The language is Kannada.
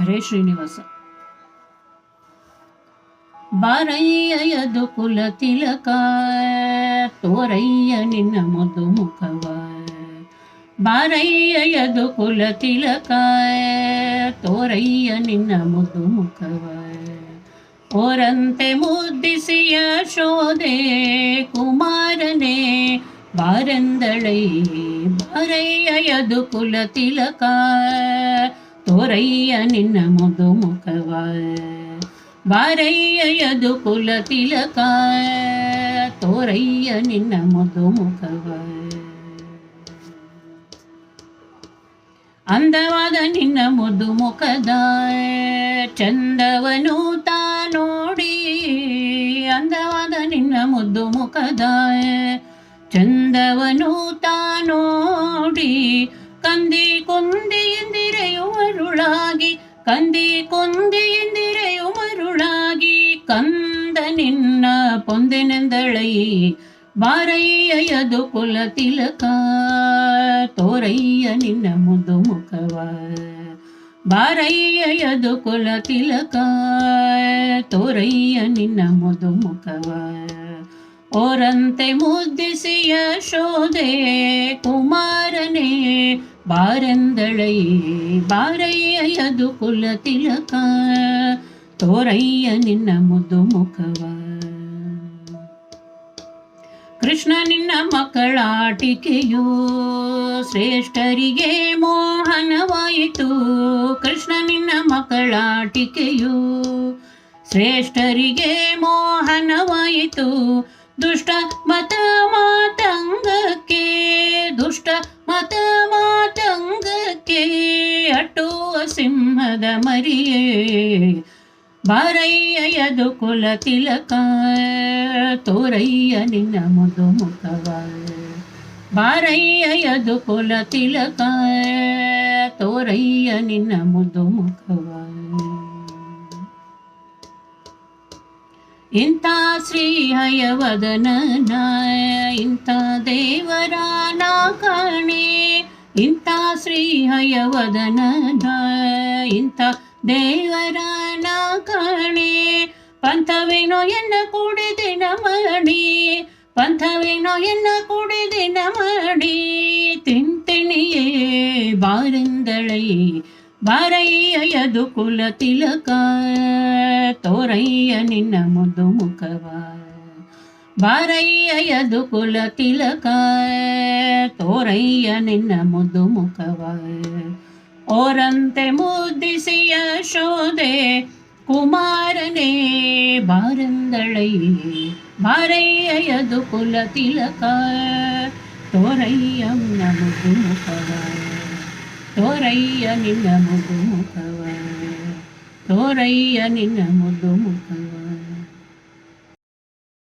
ಹರೇ ಶ್ರೀನಿವಾಸ. ಬಾರಯ್ಯ ಯದುಕುಲ ತಿಲಕ, ತೋರಯ್ಯ ನಿನ್ನ ಮಧು ಮುಖವ. ಬಾರಯ್ಯ ಯದುಕುಲ ತಿಲಕ, ತೋರಯ್ಯ ನಿನ್ನ ಮಧು ಮುಖವ. ಓರಂತೆ ಮುದ್ದಿಸಿ ಯಶೋದೆ ಕುಮಾರನೇ ಬಾರೆಂದಳೈ. ಬಾರಯ್ಯ ಯದುಕುಲ ತಿಲಕ, ತೋರಯ್ಯ ನಿನ್ನ ಮಧು ಮುಖವ. ಬಾರಯ್ಯ ಯದುಕುಲ ತಿಲಕ, ತೋರಯ್ಯ ನಿನ್ನ ಮಧು ಮುಖವ. ಅಂದವಾದ ನಿನ್ನ ಮಧು ಮುಖದ ಚಂದವನು ತಾ ನೋಡಿ. ಅಂದವಾದ ನಿನ್ನ ಮುದ್ದು ಮುಖದ ಚಂದವನು ತಾ ನೋಡಿ. ಕಂದಿ ಕೊಂದಿ ಎಂದಿರೆಯು ಮರುಳಾಗಿ, ಕಂದಿ ಕೊಂದಿ ಎಂದಿರೆಯು ಮರುಳಾಗಿ. ಕಂದ ನಿನ್ನ ಪೊಂದೆನೆಂದಳೈ. ಬಾರಯ್ಯ ಯದುಕುಲ ತಿಲಕ, ತೋರಯ್ಯ ನಿನ್ನ ಮುದ್ದು ಮುಖವ. ಬಾರಯ್ಯ ಯದುಕುಲ ತಿಲಕ, ತೋರಯ್ಯ ನಿನ್ನ ಮಧು ಮುಖವ. ಓರಂತೆ ಮುದ್ದಿಸಿ ಯಶೋದೆ ಕುಮಾರನೇ ಬಾರೆಂದಳೈ. ಬಾರಯ್ಯ ಯದುಕುಲ ತಿಲಕ, ತೋರಯ್ಯ ನಿನ್ನ ಮಧು ಮುಖವ. ಕೃಷ್ಣ ನಿನ್ನ ಮಕ್ಕಳಾಟಿಕೆಯು ಶ್ರೇಷ್ಠರಿಗೆ ಮೋಹನವಾಯಿತು. ಕೃಷ್ಣ ನಿನ್ನ ಮಕ್ಕಳಾಟಿಕೆಯು ಶ್ರೇಷ್ಠರಿಗೆ ಮೋಹನವಾಯಿತು. ದುಷ್ಟ ಮತ ಮಾತಂಗಕ್ಕೆ, ದುಷ್ಟ ಮತ ಮಾತಂಗಕ್ಕೆ ಅಟ್ಟುವ ಸಿಂಹದ ಮರಿಯೇ. ಬಾರಯ್ಯ ಯದುಕುಲ ತಿಲಕ, ತೋರಯ್ಯ ನಿನ್ನ ಮಧು ಮುಖವ. ಬಾರಯ್ಯ ಯದುಕುಲ ತಿಲಕ, ತೋರಯ್ಯ ನಿನ್ನ ಮಧು ಮುಖವ. ಇಂಥ ಶ್ರೀ ಹಯವದನನ ಇಂಥ ದೇವರ ನಾ ಕಾಣೆ. ಇಂಥ ಶ್ರೀ ಹಯವದನನ ಇಂಥ ದೇವರ ನಾ ಕಾಣೆ. ಪಂಥವೇನೋ ಎನ್ನ ಕೂಡಿದಿನ ಮಣಿ, ಪಂಥವೇನೋ ಎನ್ನ ಕೂಡಿದಿನ ಮಣಿ. ತಿಂತಿಣಿಯೇ ಬಾರೆಂದಳೈ. ಬಾರಯ್ಯ ಯದುಕುಲ ತಿಲಕ, ತೋರಯ್ಯ ನಿನ್ನ ಮಧು ಮುಖವ. ಬಾರಯ್ಯ ಯದುಕುಲ ತಿಲಕ, ತೋರಯ್ಯ ನಿನ್ನ ಮಧು ಮುಖವ. ಓರಂತೆ ಮುದ್ದಿಸಿ ಯಶೋದೆ ಕುಮಾರನೇ ಬಾರೆಂದಳೈ. ಬಾರಯ್ಯ ಯದುಕುಲ ತಿಲಕ, ತೋರಯ್ಯ ನಿನ್ನ ಮಧು ಮುಖವ. ತೋರಯ್ಯ ನಿನ್ನ ಮಧು ಮುಖವ. ತೋರಯ್ಯ ನಿನ್ನ ಮಧು ಮುಖವ.